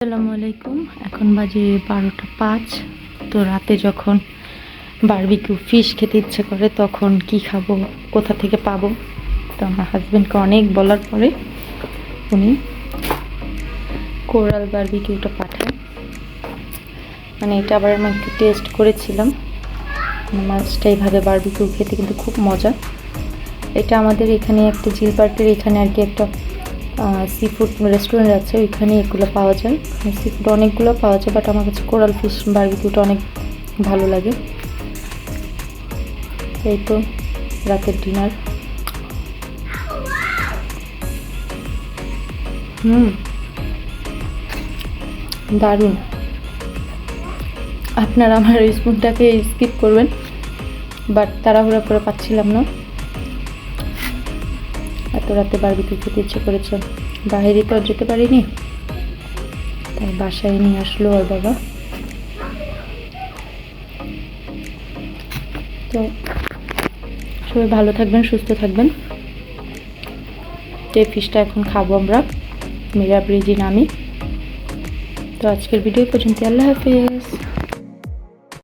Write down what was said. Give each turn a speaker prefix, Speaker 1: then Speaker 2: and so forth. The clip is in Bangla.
Speaker 1: আসসালামু আলাইকুম। এখন বাজে 12টা 5। তো রাতে যখন বারবিকিউ ফিশ খেতে ইচ্ছে করে তখন কি খাবো, কোথা থেকে পাবো, তো আমার হাজব্যান্ডকে অনেক বলার পরে উনি কোরাল বারবিকিউটা পাঠায়। মানে এটা আবার আমি একটু টেস্ট করেছিলাম। মাছটা এইভাবে বারবিকিউ খেতে কিন্তু খুব মজা। এটা আমাদের এখানে একটা জিল পার্কের এখানে আর কি একটা সি ফুড রেস্টুরেন্ট আছে, ওইখানে এগুলো পাওয়া যায়। সি ফুড অনেকগুলো পাওয়া যায়, বাট আমার কাছে কোরাল ফিশ বারবিকিউটা অনেক ভালো লাগে। এই তো রাতের ডিনার। দারুণ। আপনারা আমার এই স্পুনটাকে স্কিপ করবেন, বাট তাড়াহুড়া করে পাচ্ছিলাম না। এত রাতে বারবিকিউ খেতে ইচ্ছে করেছে, বাইরে তো আর যেতে পারিনি, তাই বাসায় নিয়ে আসলো আর বাবা। তো সবাই ভালো থাকবেন, সুস্থ থাকবেন। এই ফিশটা এখন খাবো আমরা, মেরা ব্রিজি নামি। তো আজকের ভিডিও পর্যন্ত, আল্লাহ হাফিজ।